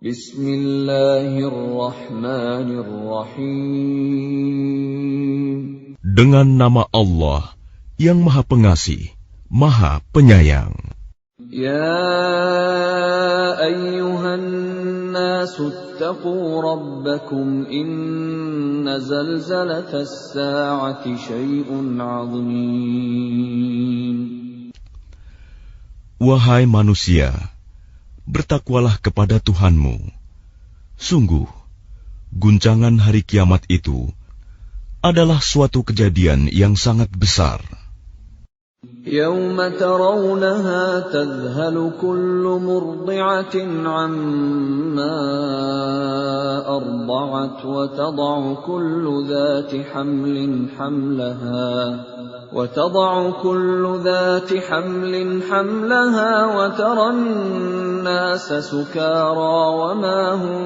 Bismillahirrahmanirrahim. Dengan nama Allah yang Maha Pengasih, Maha Penyayang. Ya ayyuhan nasu attaqu rabbakum inna zalzalatas sa'ati syai'un 'azim. Wahai manusia, bertakwalah kepada Tuhanmu. Sungguh, guncangan hari kiamat itu adalah suatu kejadian yang sangat besar. يَوْمَ تَرَوْنَهَا تَذْهَلُ كُلُّ مُرْضِعَةٍ عَمَّا أَرْضَعَتْ وَتَضَعُ كُلُّ ذَاتِ حَمْلٍ حَمْلَهَا وَتَرَى النَّاسَ سُكَارَى وَمَا هُمْ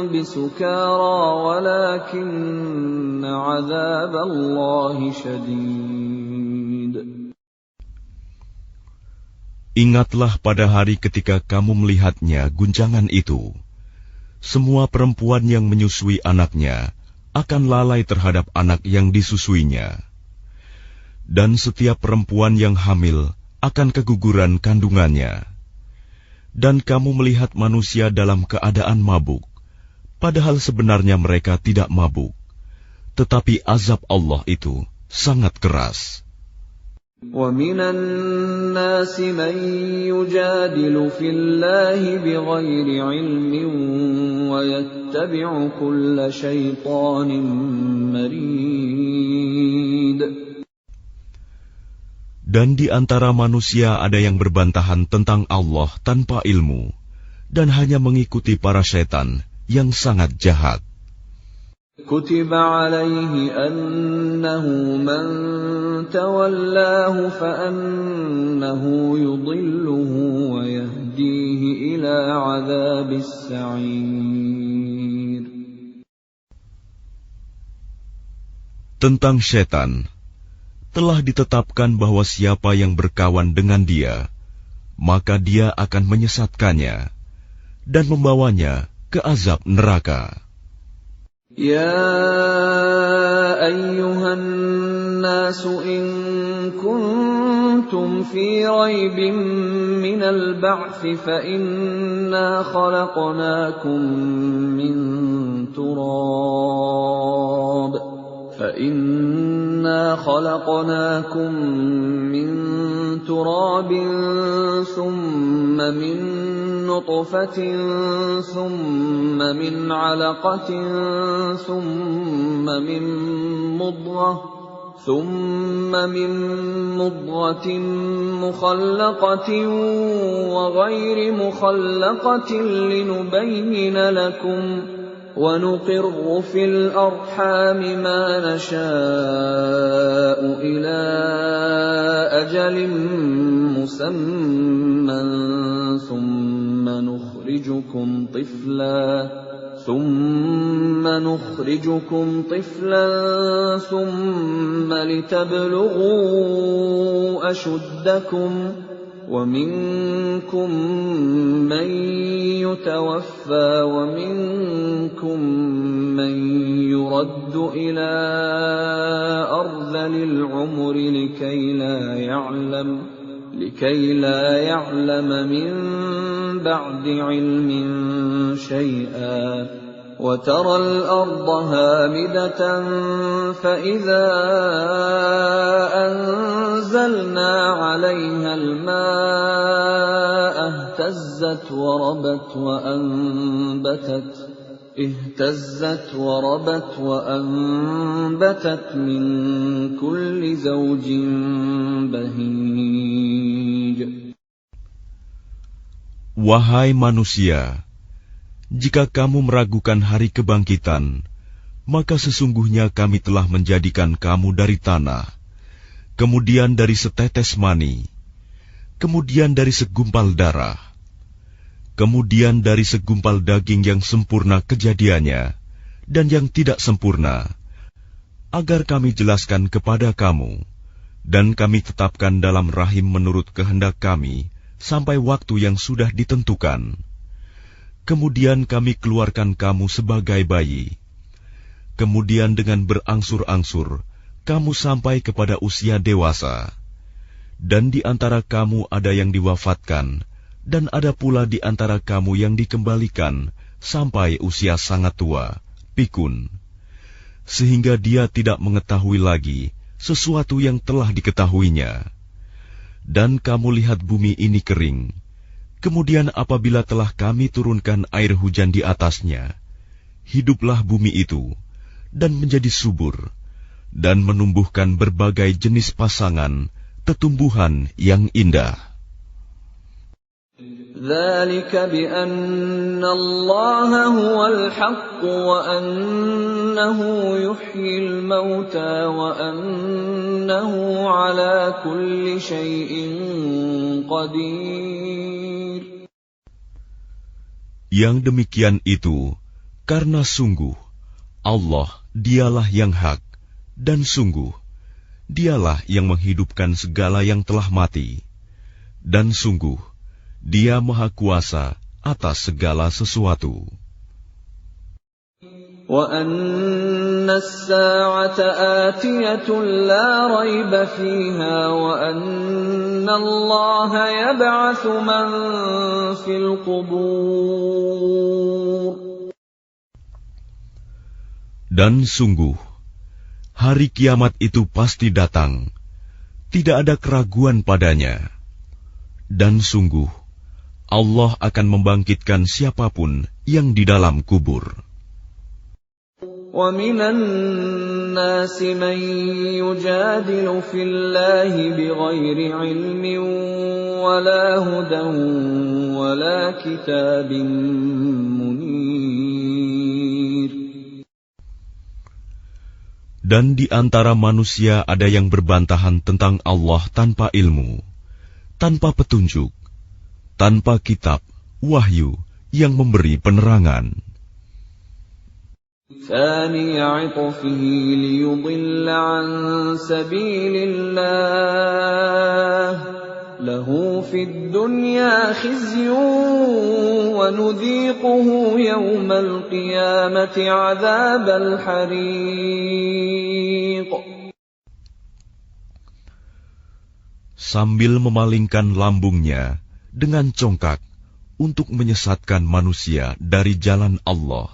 بِسُكَارَى وَلَكِنَّ عَذَابَ اللَّهِ شَدِيدٌ. Ingatlah pada hari ketika kamu melihatnya guncangan itu. Semua perempuan yang menyusui anaknya akan lalai terhadap anak yang disusuinya. Dan setiap perempuan yang hamil akan keguguran kandungannya. Dan kamu melihat manusia dalam keadaan mabuk, padahal sebenarnya mereka tidak mabuk. Tetapi azab Allah itu sangat keras. وَمِنَ النَّاسِ مَن يُجَادِلُ فِي اللَّهِ بِغَيْرِ عِلْمٍ وَيَتَّبِعُ كُلَّ شَيْطَانٍ مَرِيدٍ. Dan di antara manusia ada yang berbantahan tentang Allah tanpa ilmu, dan hanya mengikuti para syaitan yang sangat jahat. كُتِبَ عَلَيْهِ أَنَّهُ مَن تَوَلَّاهُ فَأَنَّهُ يُضِلُّهُ وَيَهْدِيهِ إِلَى عَذَابِ السَّعِيرِ. Tentang syaitan, telah ditetapkan bahwa siapa yang berkawan dengan dia, maka dia akan menyesatkannya dan membawanya ke azab neraka. يَا أَيُّهَا النَّاسُ إِن كُنتُمْ فِي رَيْبٍ مِّنَ الْبَعْثِ فَإِنَّا خَلَقْنَاكُم مِّن تُرَابٍ ثُمَّ مِن نُّطْفَةٍ ثُمَّ مِنْ عَلَقَةٍ ثُمَّ مِن مُّضْغَةٍ مُّخَلَّقَةٍ وَغَيْرِ مُخَلَّقَةٍ لِّنُبَيِّنَ لَكُمْ وَنُقِرُّ فِي الْأَرْحَامِ مَا نَشَاءُ إِلَىٰ أَجَلٍ مُّسَمًّى ثُمَّ نُخْرِجُكُمْ طِفْلًا ثُمَّ لِتَبْلُغُوا أَشُدَّكُمْ وَمِنكُم مَّن يُتَوَفَّىٰ وَمِنكُم مَّن يُرَدُّ إِلَىٰ أَرْذَلِ الْعُمُرِ لِكَيْ لَا يَعْلَمَ مِن بَعْدِ عِلْمٍ شَيْئًا وَتَرَى الْأَرْضَ هَامِدَةً فَإِذَا أَنزَلْنَا عَلَيْهَا الْمَاءَ اهْتَزَّتْ وَرَبَتْ وَأَنبَتَتْ مِن كُلِّ زَوْجٍ بَهِيجٍ. Wahai manusia, jika kamu meragukan hari kebangkitan, maka sesungguhnya kami telah menjadikan kamu dari tanah, kemudian dari setetes mani, kemudian dari segumpal darah, kemudian dari segumpal daging yang sempurna kejadiannya dan yang tidak sempurna, agar kami jelaskan kepada kamu, dan kami tetapkan dalam rahim menurut kehendak kami sampai waktu yang sudah ditentukan. Kemudian kami keluarkan kamu sebagai bayi. Kemudian dengan berangsur-angsur, kamu sampai kepada usia dewasa. Dan di antara kamu ada yang diwafatkan, dan ada pula di antara kamu yang dikembalikan sampai usia sangat tua, pikun. Sehingga dia tidak mengetahui lagi sesuatu yang telah diketahuinya. Dan kamu lihat bumi ini kering. Kemudian apabila telah kami turunkan air hujan di atasnya, hiduplah bumi itu, dan menjadi subur, dan menumbuhkan berbagai jenis pasangan, tetumbuhan yang indah. ذَلِكَ بِأَنَّ اللَّهَ هُوَ الْحَقُّ وَأَنَّهُ يُحْيِي الْمَوْتَى وَأَنَّهُ عَلَى كُلِّ شَيْءٍ قَدِيرٌ. Yang demikian itu karena sungguh Allah dialah yang hak, dan sungguh dialah yang menghidupkan segala yang telah mati, dan sungguh Dia Maha Kuasa atas segala sesuatu. وَأَنَّ السَّاعَةَ آتِيَةٌ لَا رَيْبَ فِيهَا وَأَنَّ اللَّهَ يَبْعَثُ مَن فِي الْقُبُورِ. Dan sungguh, hari kiamat itu pasti datang, tidak ada keraguan padanya. Dan sungguh, Allah akan membangkitkan siapapun yang di dalam kubur. وَمِنَ النَّاسِ مَن يُجَادِلُ فِي اللَّهِ بِغَيْرِ عِلْمٍ وَلَا هُدًى وَلَا كِتَابٍ مُنِيرٍ. Dan di antara manusia ada yang berbantahan tentang Allah tanpa ilmu, tanpa petunjuk, tanpa kitab, wahyu yang memberi penerangan. ثَانِيَ عِطْفِهِ لِيُضِلَّ عَن سَبِيلِ اللَّهِ لَهُ فِي الدُّنْيَا خِزْيٌ وَنُذِيقُهُ يَوْمَ الْقِيَامَةِ عَذَابَ الْحَرِيقِ. Sambil memalingkan lambungnya dengan congkak untuk menyesatkan manusia dari jalan Allah,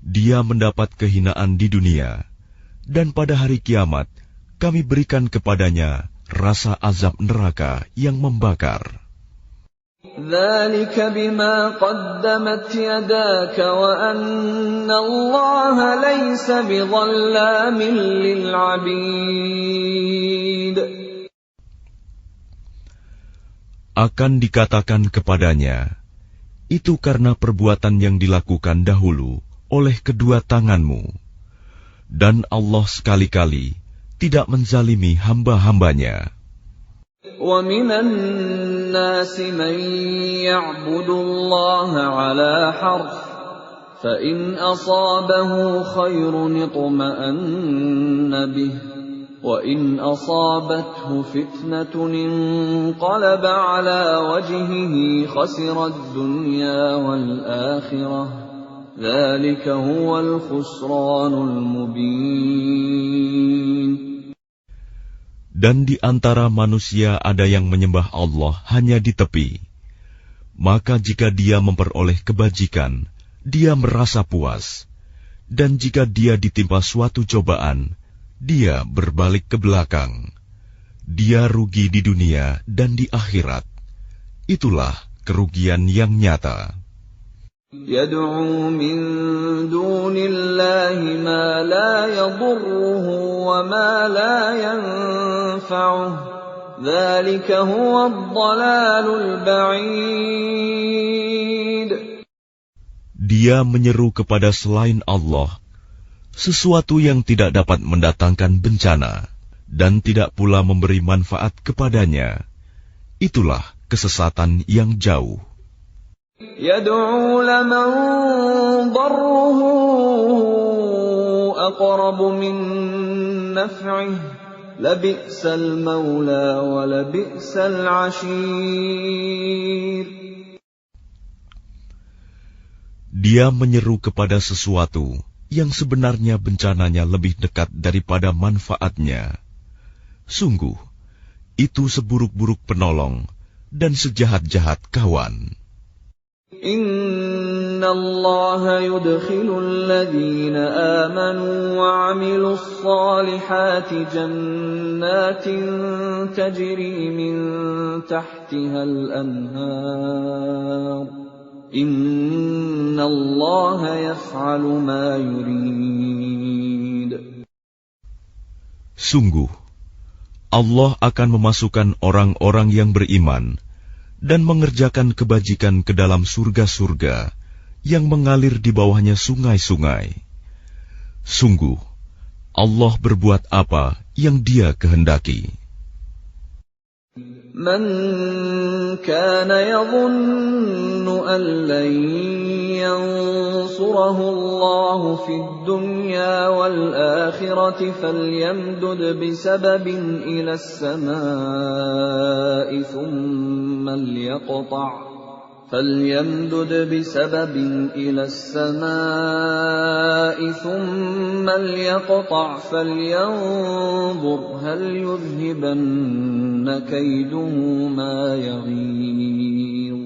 dia mendapat kehinaan di dunia, dan pada hari kiamat kami berikan kepadanya rasa azab neraka yang membakar. ذَلِكَ بِمَا قَدَّمَتْ يَدَاكَ وَأَنَّ اللَّهَ لَيْسَ بِظَلَّامٍ لِلْعَبِيدِ. Akan dikatakan kepadanya, itu karena perbuatan yang dilakukan dahulu oleh kedua tanganmu, dan Allah sekali-kali tidak menzalimi hamba-hambanya. وَمِنَ النَّاسِ مَن يَعْبُدُ اللَّهَ عَلَى حَرْفٍ فَإِنْ أَصَابَهُ خَيْرٌ اطْمَأَنَّ بِهِ وَإِنْ أَصَابَتْهُ فِتْنَةٌ انقَلَبَ عَلَى وَجْهِهِ خَسِرَ الدُّنْيَا وَالْآخِرَةَ ذَلِكَ هُوَ الْخُسْرَانُ الْمُبِينُ. Dan di antara manusia ada yang menyembah Allah hanya di tepi. Maka jika dia memperoleh kebajikan, dia merasa puas. Dan jika dia ditimpa suatu cobaan, dia berbalik ke belakang. Dia rugi di dunia dan di akhirat. Itulah kerugian yang nyata. يَدْعُو مِن دُونِ اللَّهِ مَا لَا يَضُرُّهُ وَمَا لَا يَنفَعُهُ ذَلِكَ هُوَ الضَّلَالُ الْبَعِيدُ. Dia menyeru kepada selain Allah sesuatu yang tidak dapat mendatangkan bencana dan tidak pula memberi manfaat kepadanya. Itulah kesesatan yang jauh. يَدْعُو لَمَن ضَرُّهُ أَقْرَبُ مِن نَّفْعِهِ لَبِئْسَ الْمَوْلَىٰ وَلَبِئْسَ الْعَشِيرُ. Dia menyeru kepada sesuatu yang sebenarnya bencananya lebih dekat daripada manfaatnya. Sungguh, itu seburuk-buruk penolong dan sejahat-jahat kawan. Inna Allah yudkhilul ladhina amanu wa 'amilus salihati jannatin tajri min tahtihal anhar. Inna Allah yaf'alu ma yurid. Sungguh, Allah akan memasukkan orang-orang yang beriman dan mengerjakan kebajikan ke dalam surga-surga yang mengalir di bawahnya sungai-sungai. Sungguh, Allah berbuat apa yang Dia kehendaki. Man kana yadhunnu an lan yansurahu Allah fid dunya wal akhirati falyamdud bisababin ila as-samaa'i thumma liyaqta' فليمدد بسبب إلى السماء ثم ليقطع فلينظر هل يذهبن كيده ما يغيظ.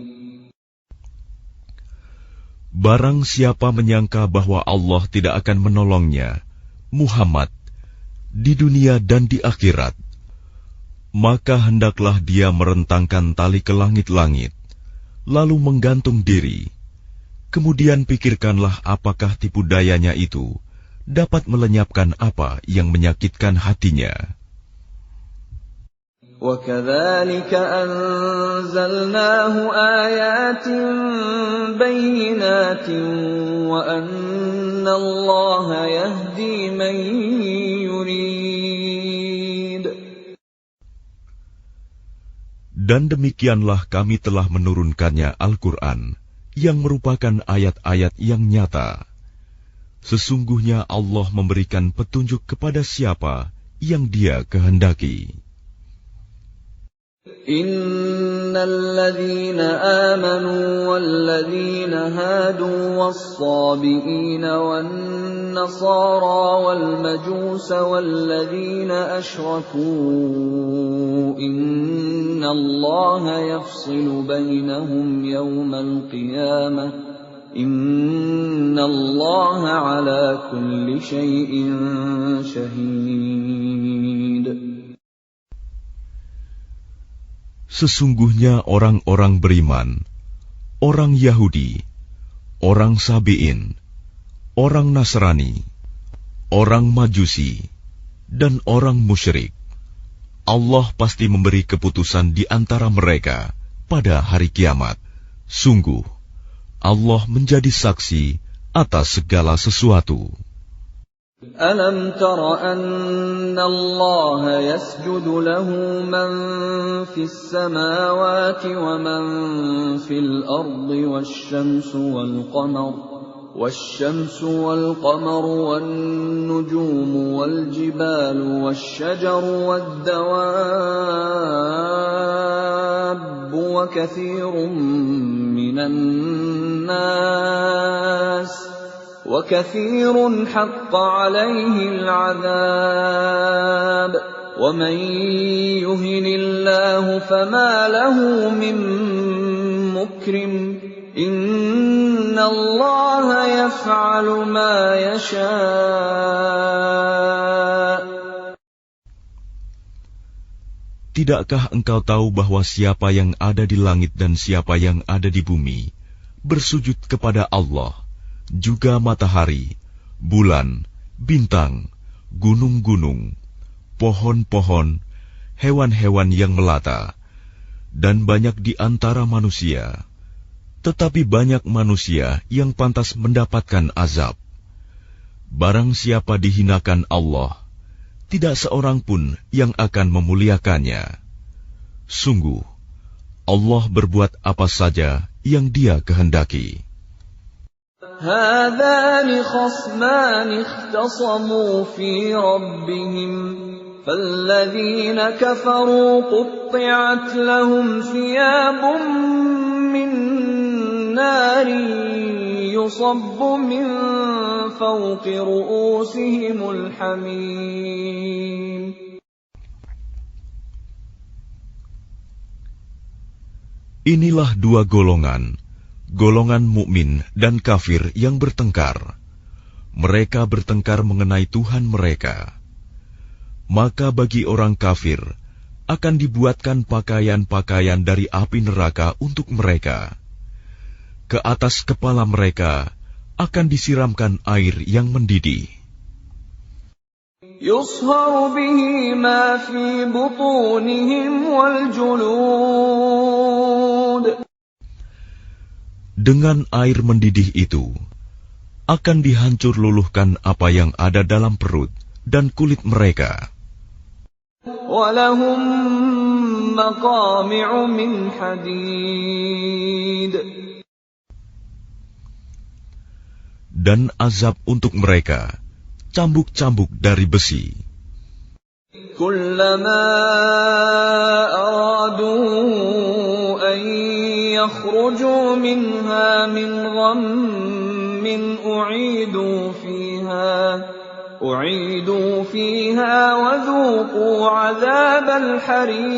Barang siapa menyangka bahwa Allah tidak akan menolongnya, Muhammad, di dunia dan di akhirat, maka hendaklah dia merentangkan tali ke langit-langit, lalu menggantung diri. Kemudian pikirkanlah apakah tipu dayanya itu dapat melenyapkan apa yang menyakitkan hatinya. وَكَذَلِكَ أَنزَلْنَاهُ آيَاتٍ بَيِّنَاتٍ وَأَنَّ اللَّهَ يَهْدِي مَن يُرِيدُ. Dan demikianlah kami telah menurunkannya Al-Quran, yang merupakan ayat-ayat yang nyata. Sesungguhnya Allah memberikan petunjuk kepada siapa yang Dia kehendaki. Innal ladzina amanu wal ladzina hadu was-sabiina wan nasara wal majusa wal ladzina asyraku innallaha yafsilu bainahum yawmal qiyamah innallaha ala kulli syai'in syahid. Sesungguhnya orang-orang beriman, orang Yahudi, orang Sabi'in, orang Nasrani, orang Majusi, dan orang musyrik, Allah pasti memberi keputusan di antara mereka pada hari kiamat. Sungguh, Allah menjadi saksi atas segala sesuatu. Alam tara anna Allah yasjudu lahu man fis samawati wa man fil ardi wasyamsu wal qamaru wan nujumu wal jibalu wasyajaru wad dawabbu wa katsirun minan nas وَكَثِيرٌ حَقَّ عَلَيْهِ الْعَذَابُ وَمَن يُهِنِ اللَّهُ فَمَا لَهُ مِن مُّكْرِمٍ إِنَّ اللَّهَ يَفْعَلُ مَا يَشَاءُ. Tidakkah engkau tahu bahwa siapa yang ada di langit dan siapa yang ada di bumi bersujud kepada Allah, juga matahari, bulan, bintang, gunung-gunung, pohon-pohon, hewan-hewan yang melata, dan banyak di antara manusia. Tetapi banyak manusia yang pantas mendapatkan azab. Barang siapa dihinakan Allah, tidak seorang pun yang akan memuliakannya. Sungguh, Allah berbuat apa saja yang Dia kehendaki. هذان خصمان اختصموا في ربهم فالذين كفروا قطعت لهم ثياب من نار يصب من فوق رؤوسهم الحميم. Inilah dua golongan, golongan mukmin dan kafir yang bertengkar. Mereka bertengkar mengenai Tuhan mereka. Maka bagi orang kafir akan dibuatkan pakaian-pakaian dari api neraka untuk mereka. Ke atas kepala mereka akan disiramkan air yang mendidih. يصهر به ما في بطونهم والجلود. Dengan air mendidih itu akan dihancur luluhkan apa yang ada dalam perut dan kulit mereka. وَلَهُم مَّقَامِعُ مِنْ حَدِيدٍ. Dan azab untuk mereka cambuk-cambuk dari besi. كُلَّمَا أَرَادُوا أَن يَخْرُجُوا مِنْهَا مِنْ غَمٍّ أُعِيدُوا فِيهَا وَذُوقُوا عَذَابَ الْحَرِيقِ.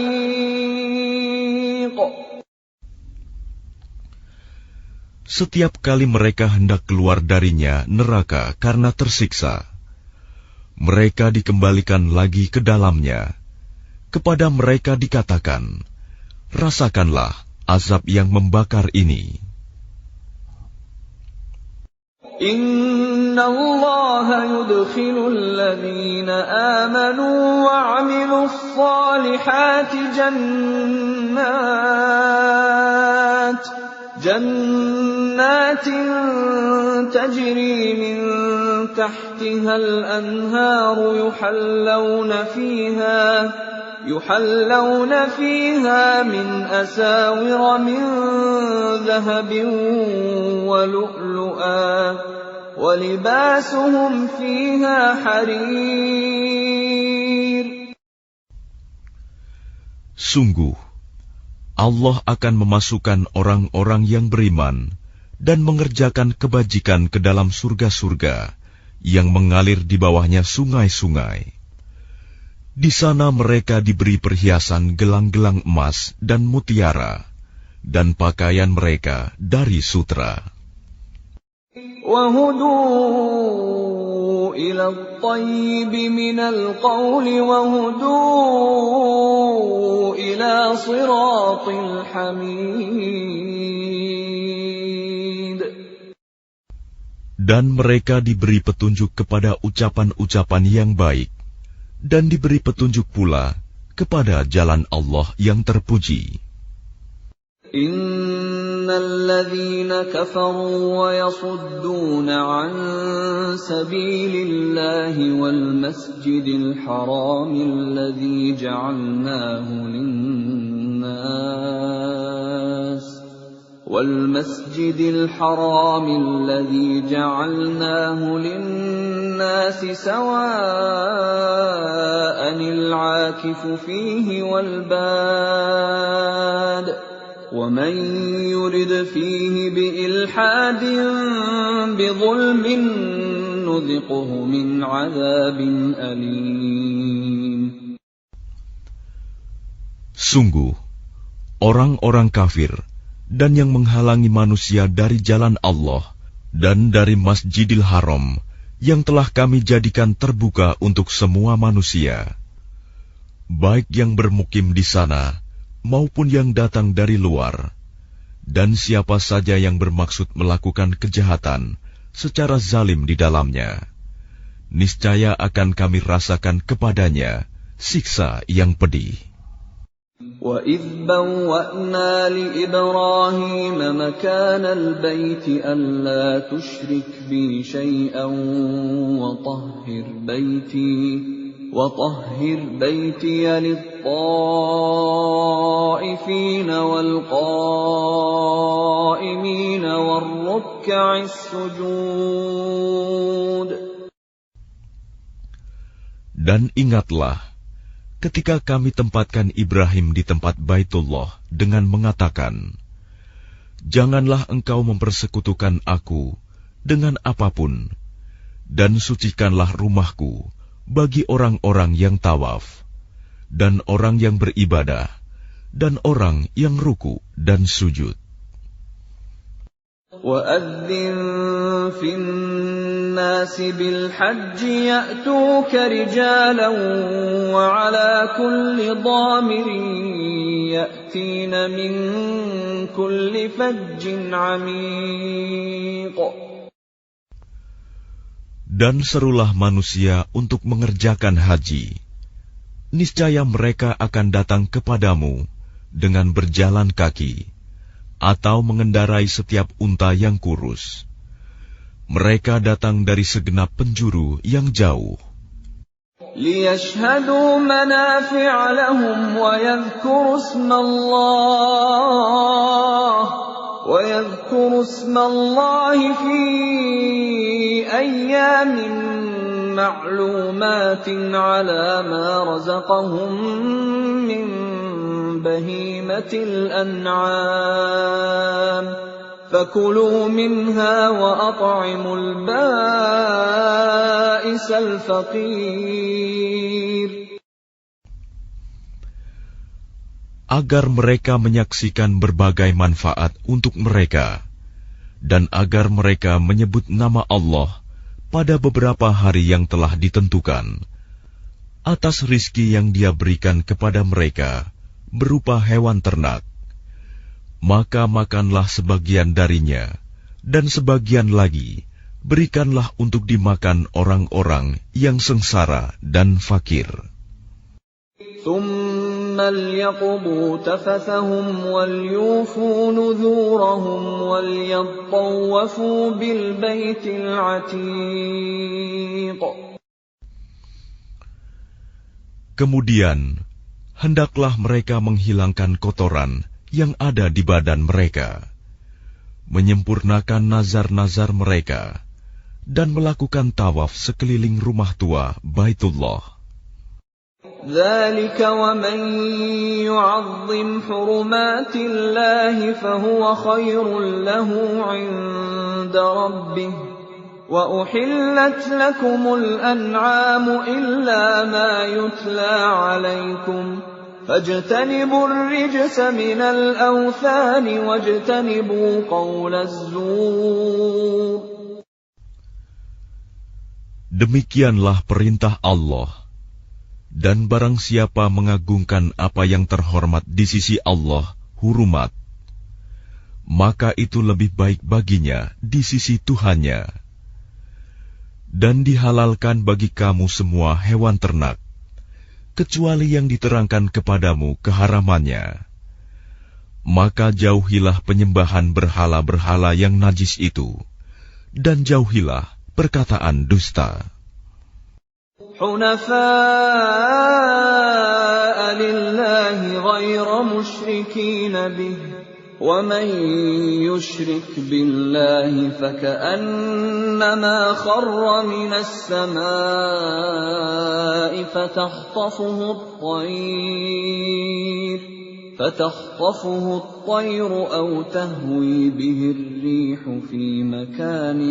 Setiap kali mereka hendak keluar darinya neraka karena tersiksa, mereka dikembalikan lagi ke dalamnya. Kepada mereka dikatakan, rasakanlah azab yang membakar ini. Inna Allah yudkhilul ladhina amanu wa 'amilus salihati jannatin tajri min tahtiha al-anharu yuhallawna fiha min asawira min dhahabin wa lu'lu'a wa libasuhum fiha harir. Sungguh Allah akan memasukkan orang-orang yang beriman dan mengerjakan kebajikan ke dalam surga-surga yang mengalir di bawahnya sungai-sungai. Di sana mereka diberi perhiasan gelang-gelang emas dan mutiara, dan pakaian mereka dari sutra. وَهُدُوا إِلَى الطَّيِّبِ مِنَ الْقَوْلِ وَهُدُوا إِلَى صِرَاطِ الْحَمِيدِ. Dan mereka diberi petunjuk kepada ucapan-ucapan yang baik, dan diberi petunjuk pula kepada jalan Allah yang terpuji. Innal ladzina kafaru wa yasudduna 'an sabilillahi wal masjidil haramil ladzi ja'alnahu lin-nas والمسجد الحرام الذي جعلناه للناس سواء العاكف فيه والباد ومن يرد فيه بإلحاد بظلم نذقه من عذاب أليم. Sungguh, orang-orang kafir dan yang menghalangi manusia dari jalan Allah dan dari Masjidil Haram yang telah kami jadikan terbuka untuk semua manusia, baik yang bermukim di sana maupun yang datang dari luar, dan siapa saja yang bermaksud melakukan kejahatan secara zalim di dalamnya, niscaya akan kami rasakan kepadanya siksa yang pedih. وَإِذْ بَوَّأْنَا لِإِبْرَاهِيمَ مَكَانَ الْبَيْتِ أَلَّا تُشْرِكْ بِي شَيْئًا وَطَهِّرْ بَيْتِيَ لِلطَّائِفِينَ وَالْقَائِمِينَ وَالرُّكَّعِ السُّجُودِ. Dan ingatlah ketika kami tempatkan Ibrahim di tempat Baitullah dengan mengatakan, janganlah engkau mempersekutukan aku dengan apapun, dan sucikanlah rumahku bagi orang-orang yang tawaf, dan orang yang beribadah, dan orang yang ruku dan sujud. وَأَذِّن فِي النَّاسِ بِالْحَجِّ يَأْتُوكَ رِجَالًا وَعَلَى كُلِّ ضَامِرٍ يَأْتِينَ مِنْ كُلِّ فَجٍّ عَمِيقٍ. Dan serulah manusia untuk mengerjakan haji. Niscaya mereka akan datang kepadamu dengan berjalan kaki, atau mengendarai setiap unta yang kurus. Mereka datang dari segenap penjuru yang jauh. لِيَشْهَدُوا مَنَافِعَ لَهُمْ وَيَذْكُرُوا اسْمَ اللَّهِ فِي أَيَّامٍ مَّعْلُومَاتٍ عَلَى مَا رَزَقَهُم مِّن بهيمة الأنعام فكلوا منها وأطعموا البائس الفقير. Agar mereka menyaksikan berbagai manfaat untuk mereka, dan agar mereka menyebut nama Allah pada beberapa hari yang telah ditentukan, atas rizki yang Dia berikan kepada mereka berupa hewan ternak, maka makanlah sebagian darinya, dan sebagian lagi berikanlah untuk dimakan orang-orang yang sengsara dan fakir. ثُمَّ لْيَقْضُوا تَفَثَهُمْ وَلْيُوفُوا نُذُورَهُمْ وَلْيَطَّوَّفُوا بِالْبَيْتِ الْعَتِيقِ. Kemudian hendaklah mereka menghilangkan kotoran yang ada di badan mereka, menyempurnakan nazar-nazar mereka, dan melakukan tawaf sekeliling rumah tua Baitullah. ذَلِكَ وَمَن يُعَظِّمْ حُرُمَاتِ اللَّهِ فَهُوَ خَيْرٌ لَّهُ عِندَ رَبِّهِ وَأُحِلَّتْ لَكُمُ الْأَنْعَامُ إِلَّا مَا يُتْلَى عَلَيْكُمْ فَاجْتَنِبُوا الرِّجْسَ مِنَ الْأَوْثَانِ وَاجْتَنِبُوا قَوْلَ الزُّورِ. Demikianlah perintah Allah, dan barang siapa mengagungkan apa yang terhormat di sisi Allah, hurumat, maka itu lebih baik baginya di sisi Tuhannya. Dan dihalalkan bagi kamu semua hewan ternak, kecuali yang diterangkan kepadamu keharamannya. Maka jauhilah penyembahan berhala-berhala yang najis itu, dan jauhilah perkataan dusta. حُنَفَاءَ لِلَّهِ غَيْرَ مُشْرِكِينَ بِهِ وَمَن يُشْرِكْ بِاللَّهِ فَكَأَنَّمَا خَرَّ مِنَ السَّمَاءِ فَتَخْطَفُهُ الطَّيْرُ أَوْ تَهْوِي بِهِ الرِّيحُ فِي مَكَانٍ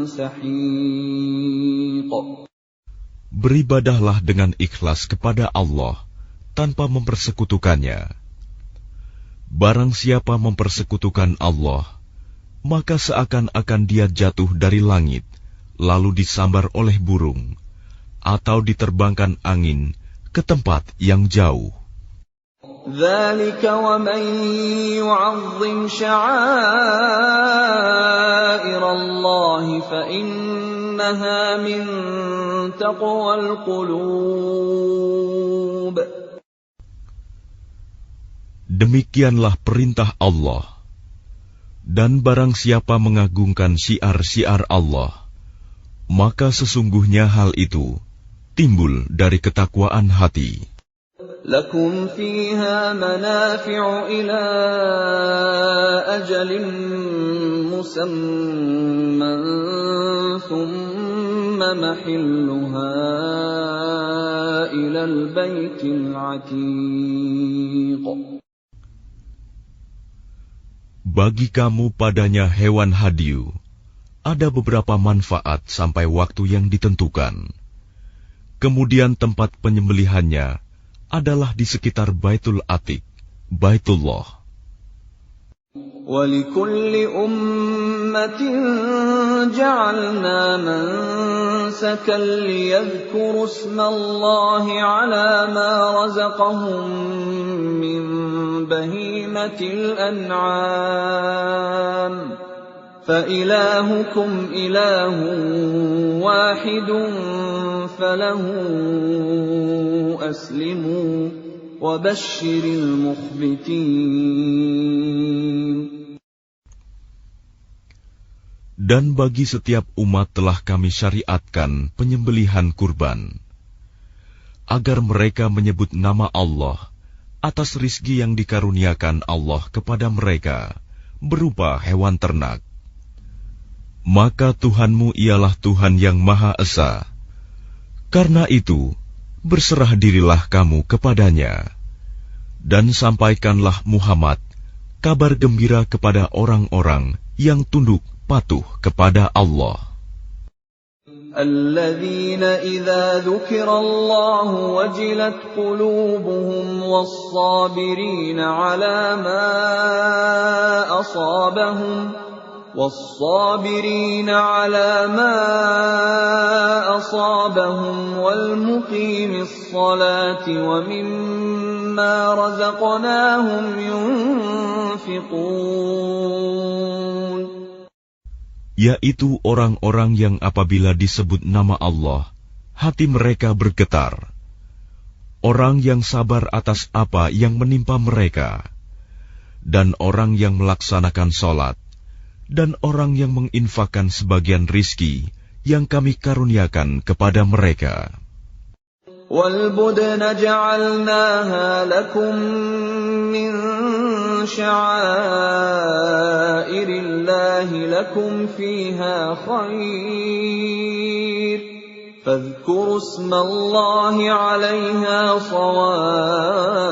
سَحِيقٍ. Beribadahlah dengan ikhlas kepada Allah tanpa mempersekutukannya. Barang siapa mempersekutukan Allah, maka seakan-akan dia jatuh dari langit, lalu disambar oleh burung, atau diterbangkan angin ke tempat yang jauh. ذَلِكَ وَمَن يُعَظِّمْ شَعَائِرَ اللَّهِ فَإِنَّهَا مِن تَقْوَى الْقُلُوبِ. Demikianlah perintah Allah. Dan barang siapa mengagungkan syiar-syiar Allah, maka sesungguhnya hal itu timbul dari ketakwaan hati. لَكُمْ فِيهَا مَنَافِعُ إِلَىٰ أَجَلٍ مُّسَمًّى ثُمَّ مَحِلُّهَا إِلَى الْبَيْتِ الْعَتِيقِ. Bagi kamu padanya hewan hadiu ada beberapa manfaat sampai waktu yang ditentukan. Kemudian tempat penyembelihannya adalah di sekitar Baitul Atiq, Baitullah. وَلِكُلِّ أُمَّةٍ جَعَلْنَا مَنسَكًا لِيَذْكُرُوا اسْمَ اللَّهِ عَلَى مَا رَزَقَهُم مِّن بَهِيمَةِ الْأَنْعَامِ فَإِلَٰهُكُمْ إِلَٰهٌ وَاحِدٌ فَلَهُ أَسْلِمُوا وَبَشِّرِ الْمُخْبِتِينَ. Dan bagi setiap umat telah kami syariatkan penyembelihan kurban, agar mereka menyebut nama Allah atas rizki yang dikaruniakan Allah kepada mereka berupa hewan ternak. Maka Tuhanmu ialah Tuhan yang Maha Esa. Karena itu, berserah dirilah kamu kepadanya. Dan sampaikanlah Muhammad kabar gembira kepada orang-orang yang tunduk patuh kepada Allah. Alladzina idza dzukirallahu wajilat qulubuhum was-sabirina 'ala ma asabahum والصابرين على ما أصابهم والمقيم الصلاة ومما رزقناهم ينفقون. Yaitu orang-orang yang apabila disebut nama Allah, hati mereka bergetar. Orang yang sabar atas apa yang menimpa mereka, dan orang yang melaksanakan sholat, dan orang yang menginfakkan sebagian rizki yang kami karuniakan kepada mereka. وَالْبُدْنَ جَعَلْنَاهَا لَكُمْ مِنْ شَعَائِرِ اللَّهِ لَكُمْ فِيهَا خَيْرٌ فَاذْكُرُوا اسْمَ اللَّهِ عَلَيْهَا صَوَافَّ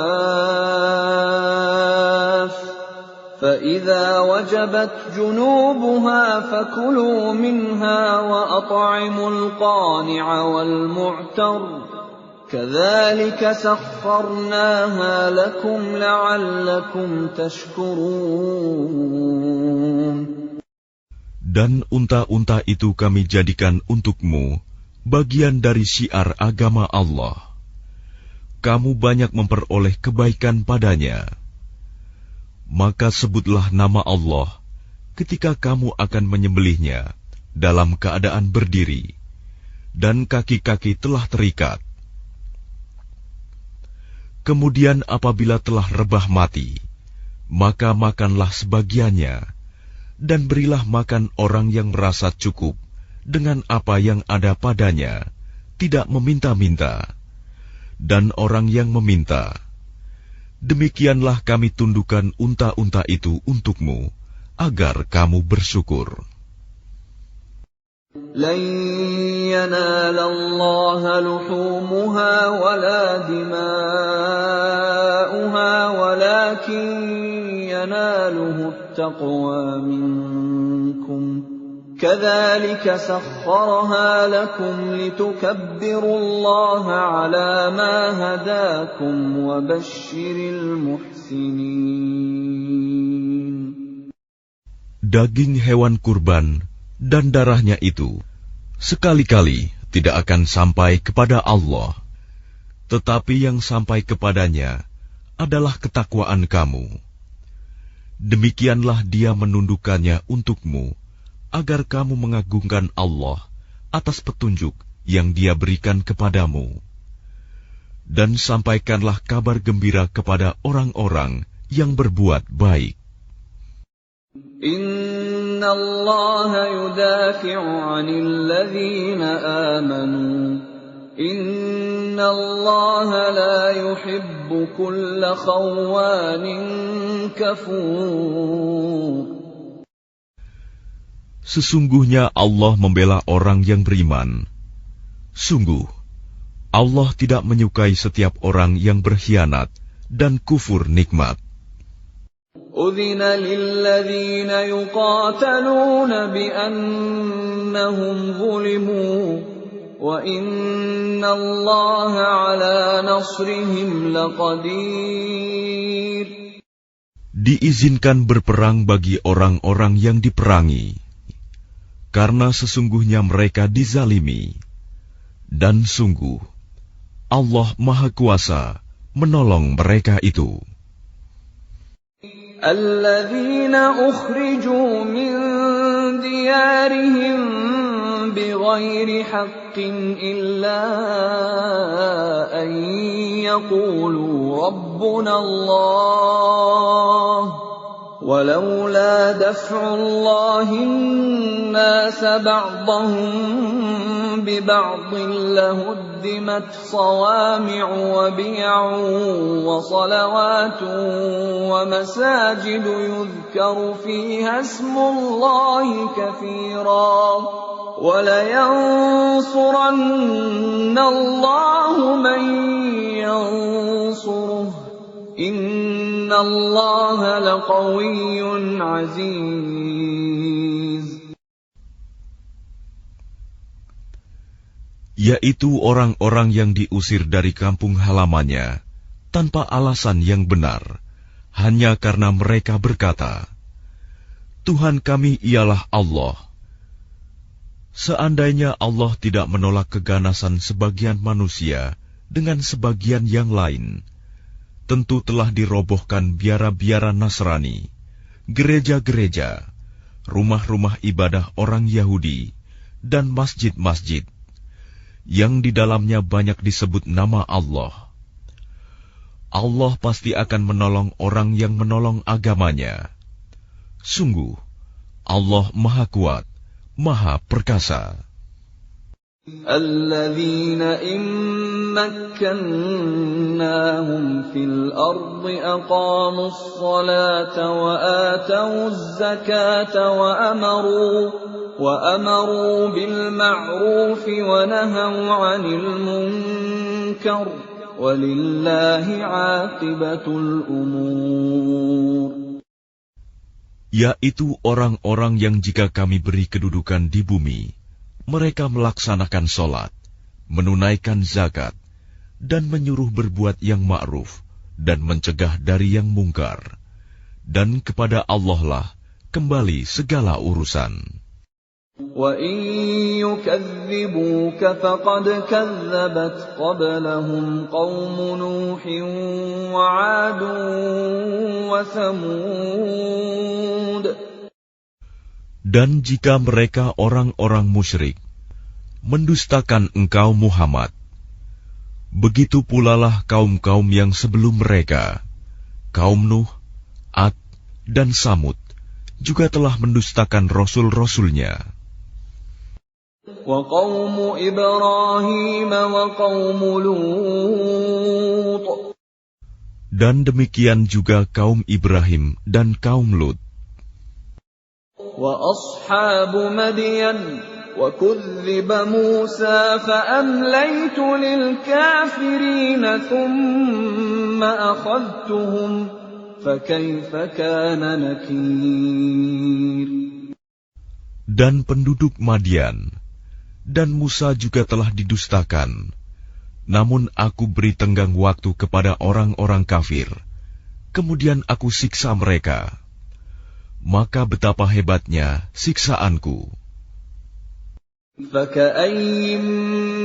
فَإِذَا وَجَبَتْ جُنُوبُهَا فَكُلُوا مِنْهَا وَأَطْعِمُوا الْقَانِعَ وَالْمُعْتَرَّ كَذَلِكَ سَخَّرْنَاهَا لَكُمْ لَعَلَّكُمْ تَشْكُرُونَ. Dan unta-unta itu kami jadikan untukmu bagian dari syiar agama Allah. Kamu banyak memperoleh kebaikan padanya. Maka sebutlah nama Allah ketika kamu akan menyembelihnya dalam keadaan berdiri, dan kaki-kaki telah terikat. Kemudian apabila telah rebah mati, maka makanlah sebagiannya, dan berilah makan orang yang merasa cukup dengan apa yang ada padanya, tidak meminta-minta, dan orang yang meminta. Demikianlah kami tundukkan unta-unta itu untukmu, agar kamu bersyukur. لَن يَنَالَ اللَّهَ لُحُومُهَا وَلَا دِمَاؤُهَا وَلَكِن يَنَالُهُ التَّقْوَى مِنكُمْ كَذَلِكَ سَخَّرَهَا لَكُمْ لِتُكَبِّرُوا اللَّهَ عَلَى مَا هَدَاكُمْ وَبَشِّرِ الْمُحْسِنِينَ. Daging hewan kurban dan darahnya itu sekali-kali tidak akan sampai kepada Allah, tetapi yang sampai kepadanya adalah ketakwaan kamu. Demikianlah Dia menundukkannya untukmu, agar kamu mengagungkan Allah atas petunjuk yang Dia berikan kepadamu. Dan sampaikanlah kabar gembira kepada orang-orang yang berbuat baik. Inna Allah yudafi'u 'anil ladzina amanu. Inna Allah la yuhibbu kulla khawanin kafur. Sesungguhnya Allah membela orang yang beriman. Sungguh, Allah tidak menyukai setiap orang yang berkhianat dan kufur nikmat. أذن للذين يقاتلون بأنهم ظلموا وإن الله على نصرهم لقدير. Diizinkan berperang bagi orang-orang yang diperangi, karena sesungguhnya mereka dizalimi, dan sungguh Allah Maha Kuasa menolong mereka itu. الذين أخرجوا من ديارهم بغير حق إلا أن يقولوا ربنا الله ولولا دفع الله الناس بعضهم ببعض لهدمت صوامع وبيع وصلوات ومساجد يذكر فيها اسم الله كثيرا ولينصرن الله من ينصره إن الله لقوي عزيز. Yaitu orang-orang yang diusir dari kampung halamannya tanpa alasan yang benar, hanya karena mereka berkata, Tuhan kami ialah Allah. Seandainya Allah tidak menolak keganasan sebagian manusia dengan sebagian yang lain, tentu telah dirobohkan biara-biara Nasrani, gereja-gereja, rumah-rumah ibadah orang Yahudi, dan masjid-masjid, yang di dalamnya banyak disebut nama Allah. Allah pasti akan menolong orang yang menolong agamanya. Sungguh, Allah Maha Kuat, Maha Perkasa. الذين إن مكناهم في الأرض أقاموا الصلاة وآتوا الزكاة وأمروا بالمعروف ونهوا عن المنكر ولله عاقبة الأمور. Yaitu orang-orang yang jika kami beri kedudukan di bumi, mereka melaksanakan sholat, menunaikan zakat, dan menyuruh berbuat yang ma'ruf, dan mencegah dari yang mungkar. Dan kepada Allah lah kembali segala urusan. وَإِن يُكَذِّبُوكَ فَقَدْ كَذَّبَتْ قَبْلَهُمْ قَوْمُ نُوحٍ وَعَادٌ وَثَمُودُ. Dan jika mereka orang-orang musyrik mendustakan engkau Muhammad, begitu pula lah kaum-kaum yang sebelum mereka, kaum Nuh, Ad, dan Samud, juga telah mendustakan rasul-rasulnya. وَقَوْمُ إِبْرَاهِيمَ وَقَوْمُ لُوطٍ. Dan demikian juga kaum Ibrahim dan kaum Lut. وَأَصْحَابُ مَدْيَنَ وَكُذِّبَ مُوسَى فَأَمْلَيْتُ لِلْكَافِرِينَ ثُمَّ أَخَذْتُهُمْ فَكَيْفَ كَانَ نَكِيرِ. Dan penduduk Madian dan Musa juga telah didustakan, namun aku beri tenggang waktu kepada orang-orang kafir, kemudian aku siksa mereka. Maka betapa hebatnya siksaanku. فَكَأَيِّن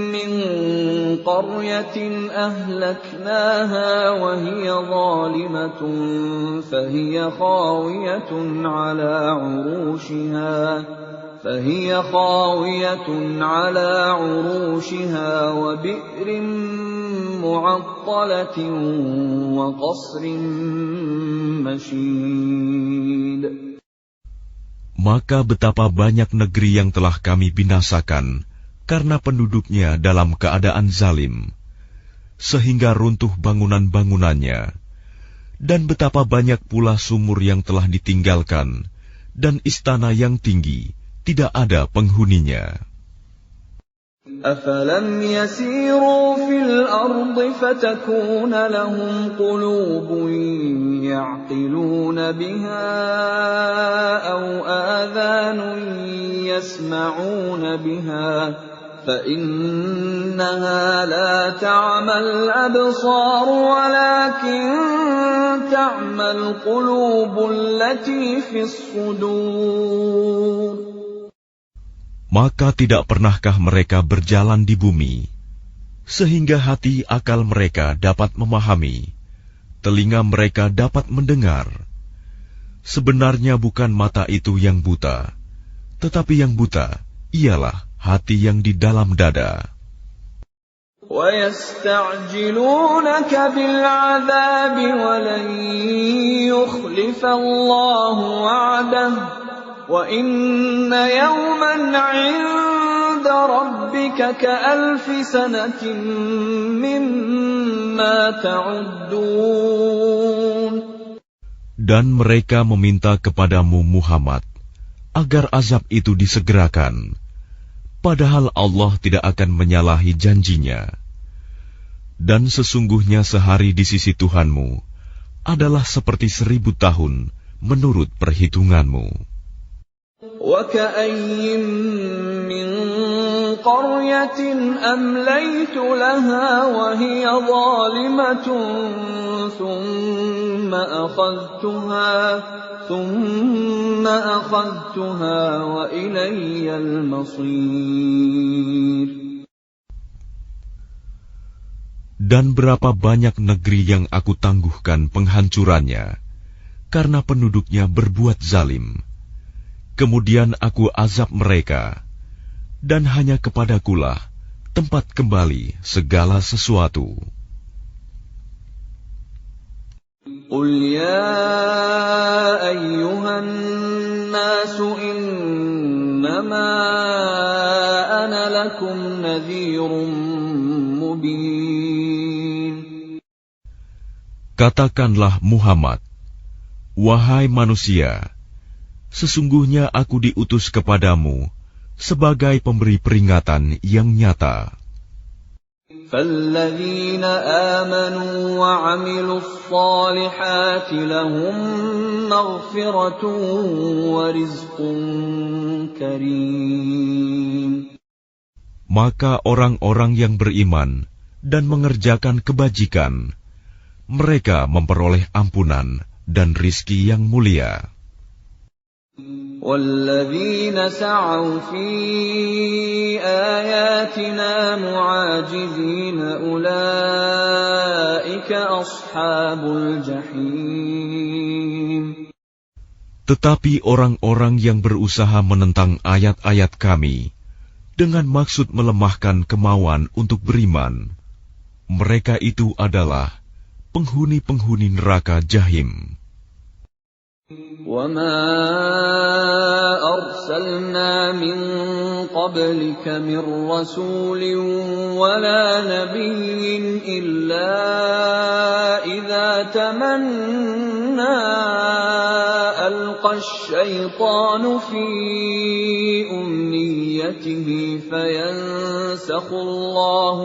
مِّن قَرْيَةٍ أَهْلَكْنَاهَا وَهِيَ ظَالِمَةٌ فهي خاوية على عروشها وبئر معطلة وقصر مشيد. Maka betapa banyak negeri yang telah kami binasakan karena penduduknya dalam keadaan zalim, sehingga runtuh bangunan-bangunannya, dan betapa banyak pula sumur yang telah ditinggalkan, dan istana yang tinggi tidak ada penghuninya. أفلم يسيروا في الأرض فتكون لهم قلوب يعقلون بها أو آذان يسمعون بها فإنها لا تعمى الأبصار ولكن تعمى القلوب التي في الصدور. Maka tidak pernahkah mereka berjalan di bumi, sehingga hati akal mereka dapat memahami, telinga mereka dapat mendengar. Sebenarnya bukan mata itu yang buta, tetapi yang buta ialah hati yang di dalam dada. وَيَسْتَعْجِلُونَكَ بِالْعَذَابِ وَلَنْ يُخْلِفَ اللَّهُ وَعْدَهُ وَإِنَّ يَوْمًا عِندَ رَبِّكَ كَأَلْفِ سَنَةٍ مِّمَّا تَعُدُّونَ. Dan mereka meminta kepadamu Muhammad agar azab itu disegerakan, padahal Allah tidak akan menyalahi janjinya. Dan sesungguhnya sehari di sisi Tuhanmu adalah seperti 1000 tahun menurut perhitunganmu. وَكَأَيِّن مِّن قَرْيَةٍ أَمْلَيْتُ لَهَا وَهِيَ ظَالِمَةٌ ثُمَّ أَخَذْتُهَا وَإِلَيَّ الْمَصِيرُ. Dan berapa banyak negeri yang aku tangguhkan penghancurannya, karena penduduknya berbuat zalim. Kemudian aku azab mereka, dan hanya kepadakulah tempat kembali segala sesuatu. قُلْ يَا أَيُّهَا النَّاسُ إِنَّمَا أَنَا لَكُمْ نَذِيرٌ مُبِينٌ. Katakanlah Muhammad, wahai manusia, sesungguhnya aku diutus kepadamu sebagai pemberi peringatan yang nyata. فَالَّذِينَ آمَنُوا وَعَمِلُوا الصَّالِحَاتِ لَهُم مَّغْفِرَةٌ وَرِزْقٌ كَرِيمٌ. Maka orang-orang yang beriman dan mengerjakan kebajikan, mereka memperoleh ampunan dan rizki yang mulia. وَالَّذِينَ سَعَوْا فِي آيَاتِنَا مُعَاجِزِينَ أُولَٰئِكَ أَصْحَابُ الْجَحِيمِ. Tetapi orang-orang yang berusaha menentang ayat-ayat kami dengan maksud melemahkan kemauan untuk beriman, mereka itu adalah penghuni-penghuni neraka Jahim. وَمَا أَرْسَلْنَا مِن قَبْلِكَ مِن رَّسُولٍ وَلَا نَبِيٍّ إِلَّا إِذَا تَمَنَّىٰ أَلْقَى الشَّيْطَانُ فِي أُمْنِيَّتِهِ فَيَنسَخُ اللَّهُ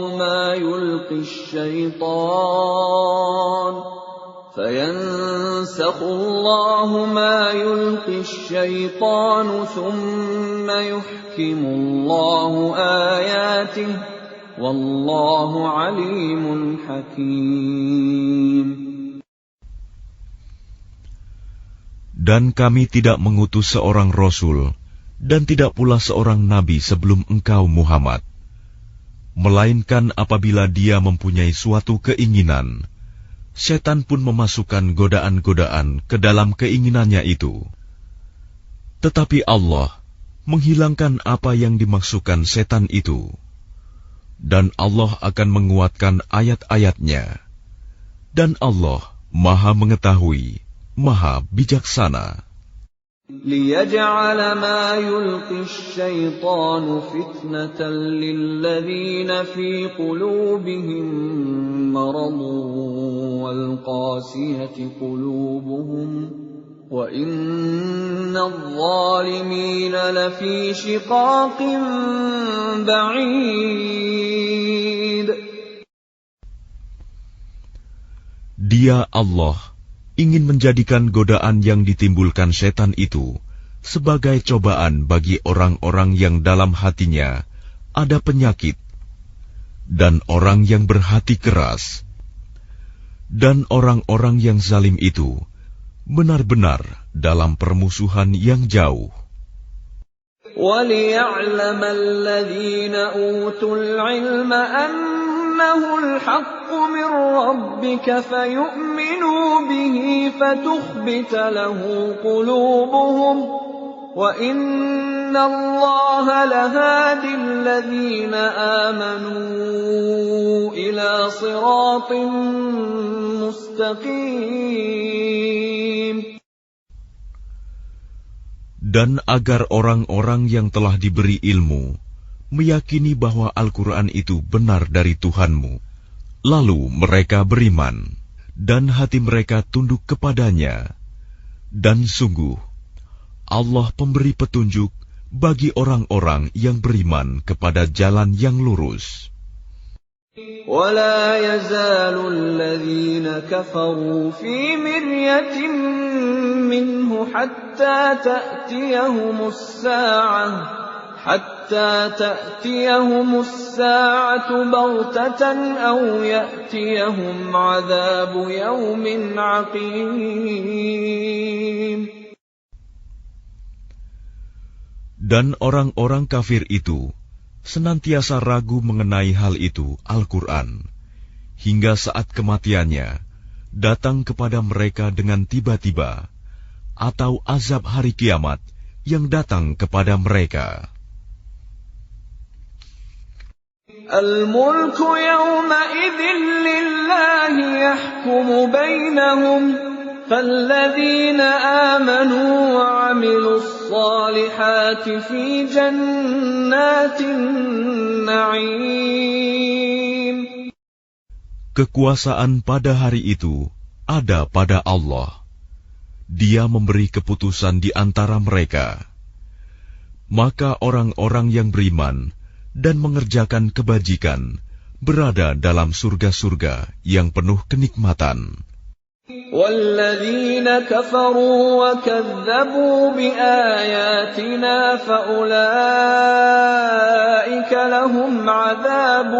مَا يُلْقِي الشَّيْطَانُ ثُمَّ يُحْكِمُ اللَّهُ آيَاتِهِ وَاللَّهُ عَلِيمٌ حَكِيمٌ. Dan kami tidak mengutus seorang Rasul dan tidak pula seorang Nabi sebelum engkau Muhammad, melainkan apabila dia mempunyai suatu keinginan, setan pun memasukkan godaan-godaan ke dalam keinginannya itu. Tetapi Allah menghilangkan apa yang dimaksudkan setan itu, dan Allah akan menguatkan ayat-ayatnya. Dan Allah Maha Mengetahui, Maha Bijaksana. لِيَجْعَلَ مَا يُلْقِي الشَّيْطَانُ فِتْنَةً لِّلَّذِينَ فِي قُلُوبِهِم مَّرَضٌ وَالْقَاسِيَةِ قُلُوبُهُمْ وَإِنَّ الظَّالِمِينَ لَفِي شِقَاقٍ بَعِيدٍ. Dia Allah ingin menjadikan godaan yang ditimbulkan setan itu sebagai cobaan bagi orang-orang yang dalam hatinya ada penyakit dan orang yang berhati keras, dan orang-orang yang zalim itu benar-benar dalam permusuhan yang jauh. وَلِيَعْلَمَ الَّذِينَ أُوتُوا الْعِلْمَ أَنَّهُ الْحَقُّ مِنْ رَبِّكَ فَيُؤْمِنُوا بِهِ فَتُخْبِتَ لَهُ قُلُوبُهُمْ وَإِنَّ اللَّهَ لَهَادِ الَّذِينَ آمَنُوا إِلَى صِرَاطٍ مُسْتَقِيمٍ. Dan agar orang-orang yang telah diberi ilmu meyakini bahwa Al-Quran itu benar dari Tuhanmu, lalu mereka beriman, dan hati mereka tunduk kepadanya. Dan sungguh, Allah pemberi petunjuk bagi orang-orang yang beriman kepada jalan yang lurus. وَلَا يَزَالُ الَّذِينَ كَفَرُوا فِي مِرْيَةٍ مِّنْهُ حَتَّى تَأْتِيَهُمُ السَّاعَةُ بَغْتَةً أَوْ يَأْتِيَهُمْ عَذَابُ يَوْمٍ عَقِيمٍ. Dan orang-orang kafir itu senantiasa ragu mengenai hal itu, Al-Quran, hingga saat kematiannya datang kepada mereka dengan tiba-tiba, atau azab hari kiamat yang datang kepada mereka. Al-mulku yawma'idhin lillahi yahkumu bainahum فالذين آمنوا وعملوا الصالحات في جنات النعيم. Kekuasaan pada hari itu ada pada Allah. Dia memberi keputusan di antara mereka. Maka orang-orang yang beriman dan mengerjakan kebajikan berada dalam surga-surga yang penuh kenikmatan. وَالَّذِينَ كَفَرُوا وَكَذَّبُوا بِآيَاتِنَا فَأُولَئِكَ لَهُمْ عَذَابٌ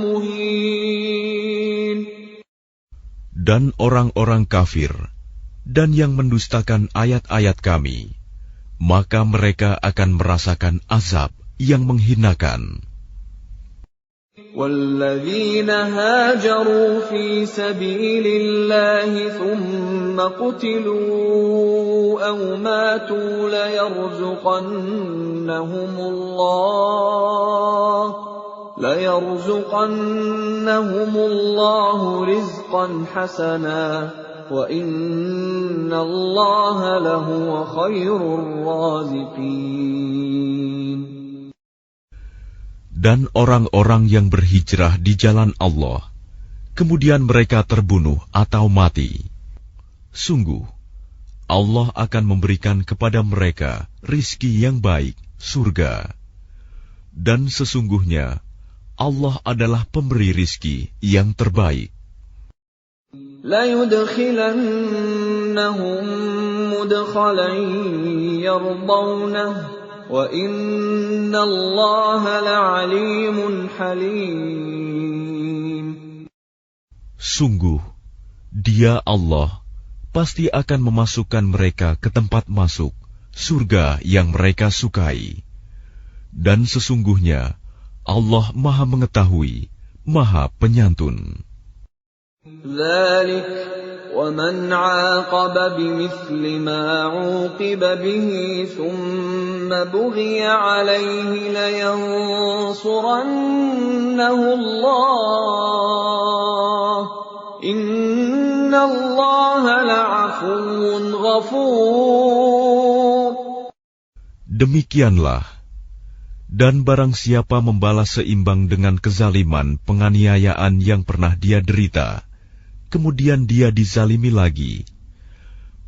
مُهِينٌ. Dan orang-orang kafir dan yang mendustakan ayat-ayat kami, maka mereka akan merasakan azab yang menghinakan. وَالَّذِينَ هَاجَرُوا فِي سَبِيلِ اللَّهِ ثُمَّ قُتِلُوا أَوْ مَاتُوا لَيَرْزُقَنَّهُمُ اللَّهُ رِزْقًا حَسَنًا وَإِنَّ اللَّهَ لَهُوَ خَيْرُ الرَّازِقِينَ. Dan orang-orang yang berhijrah di jalan Allah, kemudian mereka terbunuh atau mati, sungguh Allah akan memberikan kepada mereka rizki yang baik, surga. Dan sesungguhnya Allah adalah pemberi rizki yang terbaik. لَيُدْخِلَنَّهُمْ مُدْخَلًا يَرْضَوْنَهُ وَإِنَّ اللَّهَ لَعَلِيمٌ حَلِيمٌ. Sungguh, Dia Allah pasti akan memasukkan mereka ke tempat masuk surga yang mereka sukai. Dan sesungguhnya Allah Maha Mengetahui, Maha Penyantun. ذَلِكَ وَمَنْ عَاقَبَ بِمِثْلِ مَا عُوقِبَ بِهِ ثُمَّ بُغِيَ عَلَيْهِ لَيَنصُرَنَّهُ اللَّهُ إِنَّ اللَّهَ لَعَفُوٌّ غَفُورٌ. Demikianlah, dan barang siapa membalas seimbang dengan kezaliman penganiayaan yang pernah dia derita, kemudian dia dizalimi lagi,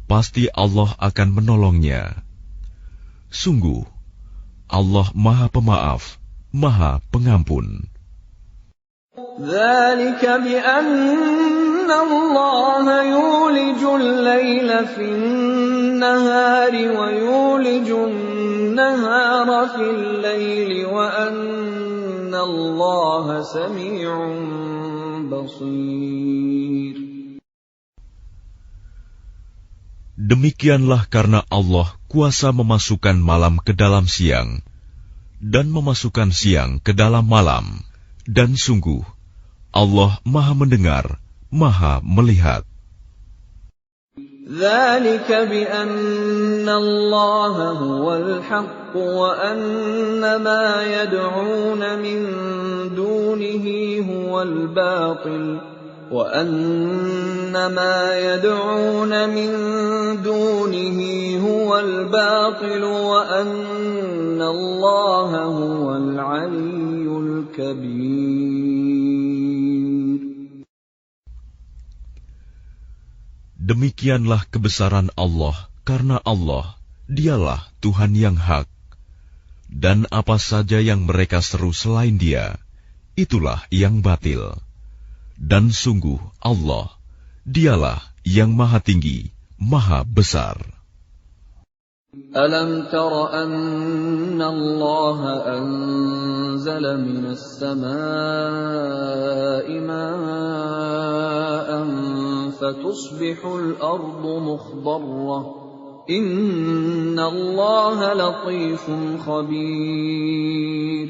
pasti Allah akan menolongnya. Sungguh, Allah Maha Pemaaf, Maha Pengampun. ذلك بأن الله يولج الليل في النهار ويولج النهار في الليل وأن الله سميع بصير. Demikianlah karena Allah kuasa memasukkan malam ke dalam siang dan memasukkan siang ke dalam malam, dan sungguh Allah Maha Mendengar, Maha Melihat. ذلك بأن الله هو الحق وأن ما يدعون من دونه هو الباطل وأن ما يدعون من دونه هو الباطل وأن الله هو العلي الكبير. Demikianlah kebesaran Allah, karena Allah, dialah Tuhan yang hak. Dan apa saja yang mereka seru selain Dia, itulah yang batil. Dan sungguh Allah, dialah yang maha tinggi, maha besar. ألم تر أن الله أنزل من السماء ماء فتصبح الأرض مخضرة إن الله لطيف خبير.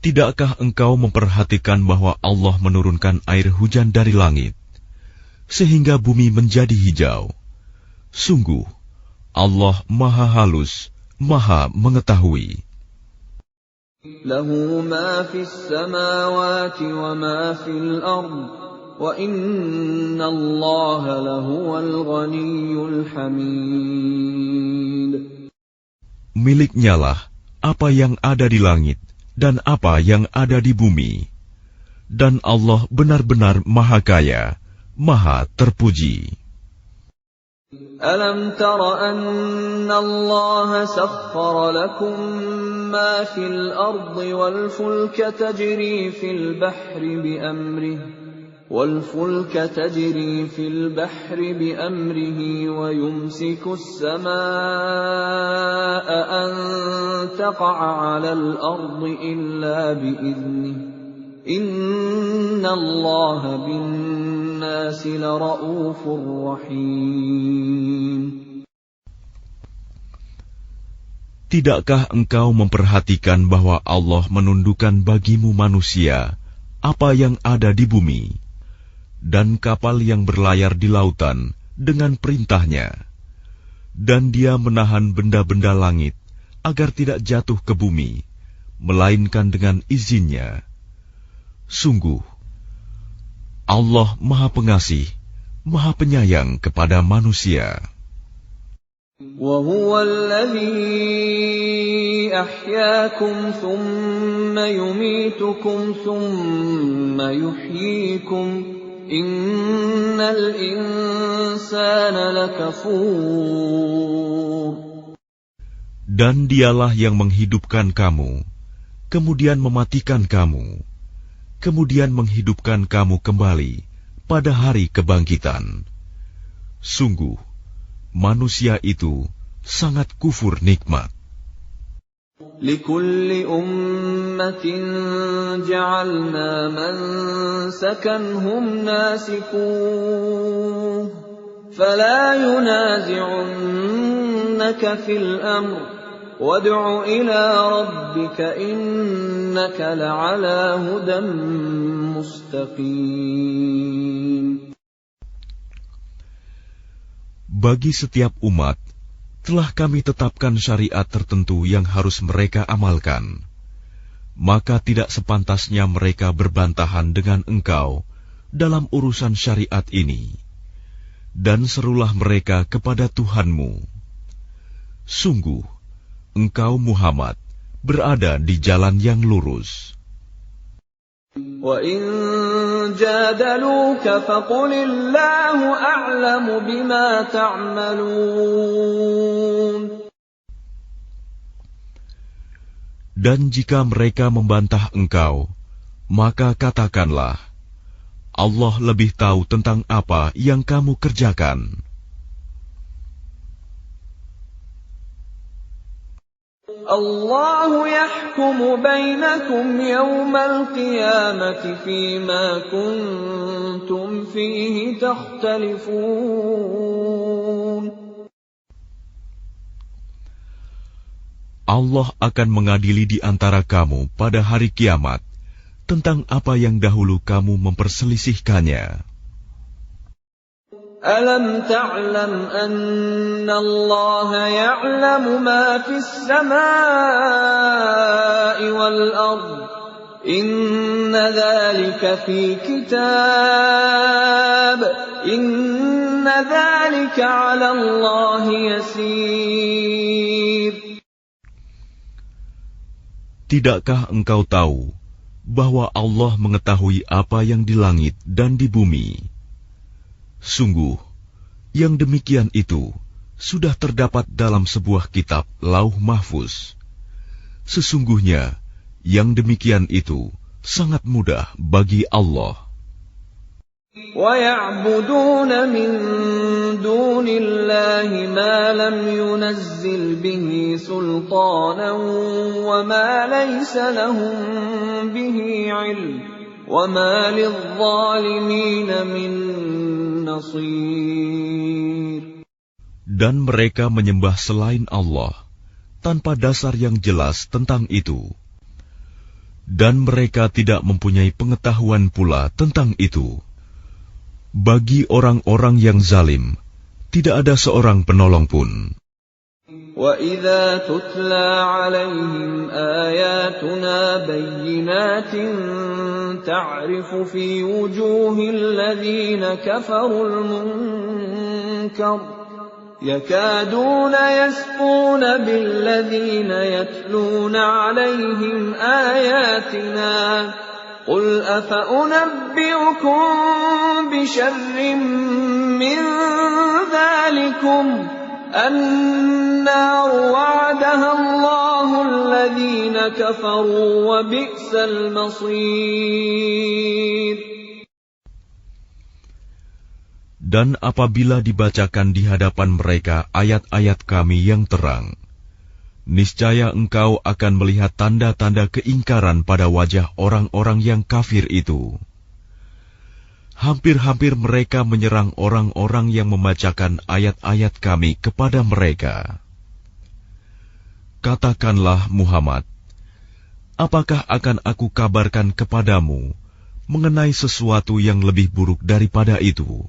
Tidakkah engkau memperhatikan bahwa Allah menurunkan air hujan dari langit, sehingga bumi menjadi hijau? Sungguh, Allah Maha Halus, Maha Mengetahui. Lahu ma fis samawati wa ma fil ard wa inna Allaha lahuwal ghaniyyul hamid. Miliknya lah apa yang ada di langit dan apa yang ada di bumi, dan Allah benar-benar Maha Kaya, Maha Terpuji. ألم تر أن الله سخر لكم ما في الأرض والفلك تجري في البحر بأمره ويمسك السماء أن تقع على الأرض إلا بإذنه إن الله بالناس لرؤوف رحيم. Tidakkah engkau memperhatikan bahwa Allah menundukkan bagimu manusia apa yang ada di bumi, dan kapal yang berlayar di lautan dengan perintahnya, dan Dia menahan benda-benda langit agar tidak jatuh ke bumi, melainkan dengan izinnya. Sungguh, Allah Maha Pengasih, Maha Penyayang kepada manusia. وَهُوَ الَّذِي أَحْيَاكُمْ ثُمَّ يُمِيتُكُمْ ثُمَّ يُحْيِيكُمْ إِنَّ الْإِنسَانَ لَكَفُورٌ. Dan Dialah yang menghidupkan kamu, kemudian mematikan kamu, kemudian menghidupkan kamu kembali pada hari kebangkitan. Sungguh, manusia itu sangat kufur nikmat. لِكُلِّ أُمَّةٍ جَعَلْنَا مَنسَكًا هُمْ نَاسِكُوهُ فَلَا يُنَازِعُنَّكَ فِي الْأَمْرِ وَادْعُ إِلَى رَبِّكَ إِنَّكَ لَعَلَى هُدًى مُسْتَقِيمٍ. Bagi setiap umat, telah kami tetapkan syariat tertentu yang harus mereka amalkan. Maka tidak sepantasnya mereka berbantahan dengan engkau dalam urusan syariat ini. Dan serulah mereka kepada Tuhanmu. Sungguh, engkau Muhammad berada di jalan yang lurus. وَإِن جَادَلُوكَ فَقُلِ اللَّهُ أَعْلَمُ بِمَا تَعْمَلُونَ. Dan jika mereka membantah engkau, maka katakanlah, Allah lebih tahu tentang apa yang kamu kerjakan. Allahu yahkumu bainakum yawmal qiyamati fima kuntum fihi takhtalifun. Allah akan mengadili di antara kamu pada hari kiamat tentang apa yang dahulu kamu memperselisihkannya. Alam ta'lam anna Allah ya'lamu ma fis samaa'i wal ard. Inna dhalika fi kitab. Inna dhalika 'ala Allah yasir. Tidakkah engkau tahu bahwa Allah mengetahui apa yang di langit dan di bumi? Sungguh, yang demikian itu sudah terdapat dalam sebuah kitab Lauh Mahfuz. Sesungguhnya, yang demikian itu sangat mudah bagi Allah. وَيَعْبُدُونَ مِن دُونِ اللَّهِ مَا لَمْ يُنَزِّلْ بِهِ سُلْطَانًا وَمَا لَيْسَ لَهُم بِهِ عِلْمٌ وَمَا لِلظَّالِمِينَ مِن نَّصِيرٍ. Dan mereka menyembah selain Allah tanpa dasar yang jelas tentang itu. Dan mereka tidak mempunyai pengetahuan pula tentang itu. Bagi orang-orang yang zalim, tidak ada seorang penolong pun. وَإِذَا تُتْلَى عَلَيْهِمْ آيَاتُنَا بَيِّنَاتٍ تَعْرِفُ فِي وُجُوهِ الَّذِينَ كَفَرُوا الْمُنكَرَ يَكَادُونَ يَسْطُونَ بِالَّذِينَ يَتْلُونَ عَلَيْهِمْ آيَاتِنَا قُلْ أَفَأُنَبِّئُكُم بِشَرٍّ مِّن ذَلِكُمْ النَّارُ وَعَدَهَا اللَّهُ الَّذِينَ كَفَرُوا وَبِئْسَ الْمَصِيرُ. Dan apabila dibacakan di hadapan mereka ayat-ayat Kami yang terang, niscaya engkau akan melihat tanda-tanda keingkaran pada wajah orang-orang yang kafir itu. Hampir-hampir mereka menyerang orang-orang yang membacakan ayat-ayat Kami kepada mereka. Katakanlah Muhammad, apakah akan aku kabarkan kepadamu mengenai sesuatu yang lebih buruk daripada itu,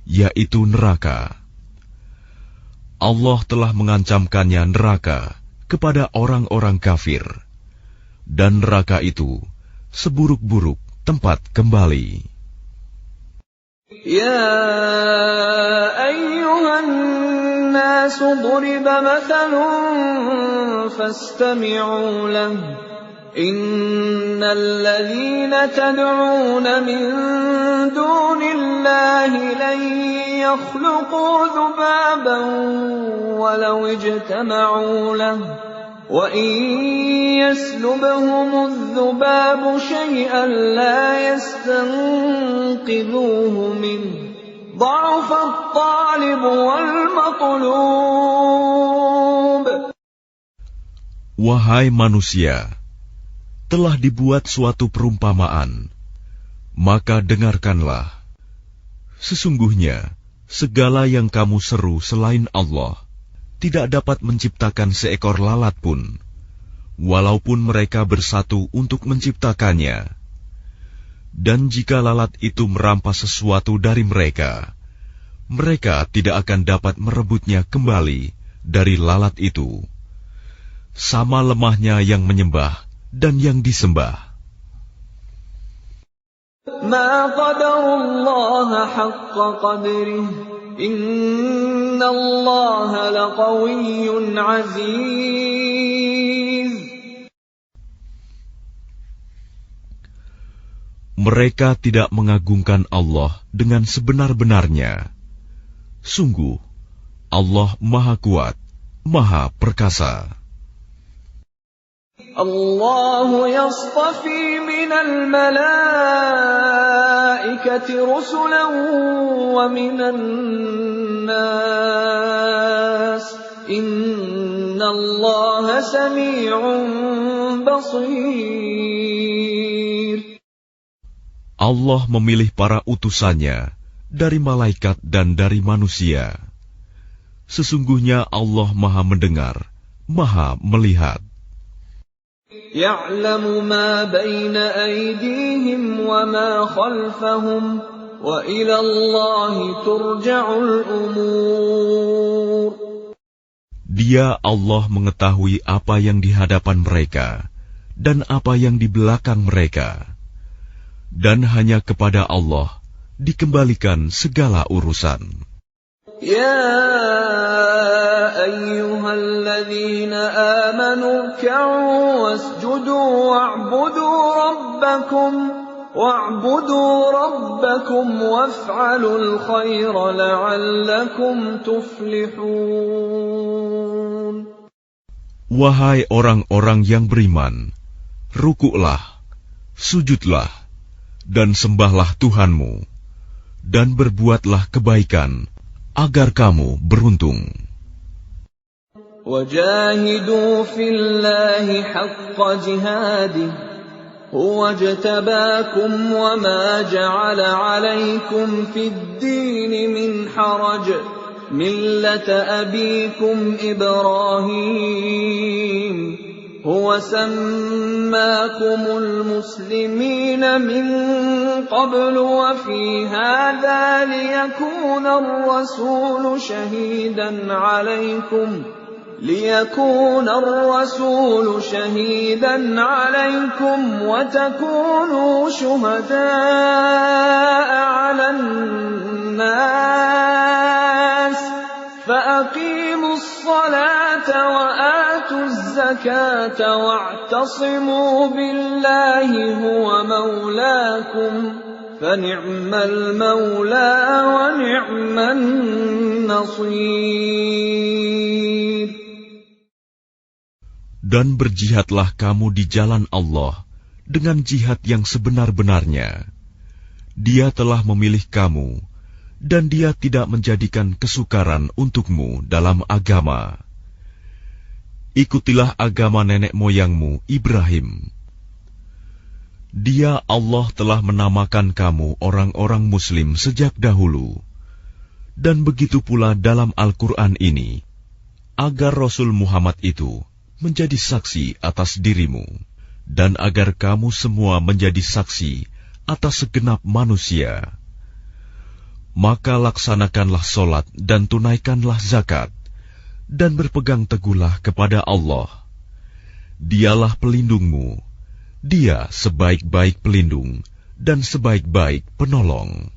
yaitu neraka? Allah telah mengancamkannya neraka kepada orang-orang kafir, dan neraka itu seburuk-buruk tempat kembali. Ya ayyuhan nasu duriba mathalun fastami'u lahu innal ladhina tad'una min dunillahi lan yakhluqu dhubaban walau ijtama'u lahu wa in yaslubhum adh-dhubabu shay'an la yastanqidhuhu min dha'fa at-talib wal matlub. Wahai manusia, telah dibuat suatu perumpamaan, maka dengarkanlah. Sesungguhnya, segala yang kamu seru selain Allah tidak dapat menciptakan seekor lalat pun, walaupun mereka bersatu untuk menciptakannya. Dan jika lalat itu merampas sesuatu dari mereka, mereka tidak akan dapat merebutnya kembali dari lalat itu. Sama lemahnya yang menyembah dan yang disembah. Ma qadarullaha haqqa qadrih, innallaha laqawiyyun aziz. Mereka tidak mengagungkan Allah dengan sebenar-benarnya. Sungguh, Allah Maha Kuat, Maha Perkasa. Allah yastafi minal malaikati rusulan wa minan nas. Innallaha sami'un basir. Allah memilih para utusannya dari malaikat dan dari manusia. Sesungguhnya Allah Maha mendengar, Maha melihat. Ya'lamu ma baina aydihim wa ma khalfahum wa ila Allahi turja'ul umur. Dia Allah mengetahui apa yang di hadapan mereka dan apa yang di belakang mereka. Dan hanya kepada Allah dikembalikan segala urusan. Ya ayyuhalladzina amanu irka'u wasjudu wa'budu rabbakum waf'alul khaira la'allakum tuflihun. Wahai orang-orang yang beriman, rukuklah, sujudlah, dan sembahlah Tuhanmu, dan berbuatlah kebaikan, agar kamu beruntung. Wajahidu fillahi haqqa jihadih, huwa jtabakum wa ma ja'ala alaykum fid dini min haraj, millata abikum Ibrahim. هو سماكم المسلمين من قبل وفي هذا ليكون الرسول شهيدا عليكم وتكونوا شهداء على الناس فأقيموا الصلاة وآتوا الزكاة واعتصموا بالله هو مولاكم فنعم المولى ونعم النصير. Dan berjihadlah kamu di jalan Allah dengan jihad yang sebenar-benarnya. Dia telah memilih kamu, dan Dia tidak menjadikan kesukaran untukmu dalam agama. Ikutilah agama nenek moyangmu Ibrahim. Dia Allah telah menamakan kamu orang-orang Muslim sejak dahulu, dan begitu pula dalam Al-Quran ini, agar Rasul Muhammad itu menjadi saksi atas dirimu, dan agar kamu semua menjadi saksi atas segenap manusia. Maka laksanakanlah solat dan tunaikanlah zakat, dan berpegang teguhlah kepada Allah. Dialah pelindungmu, Dia sebaik-baik pelindung dan sebaik-baik penolong.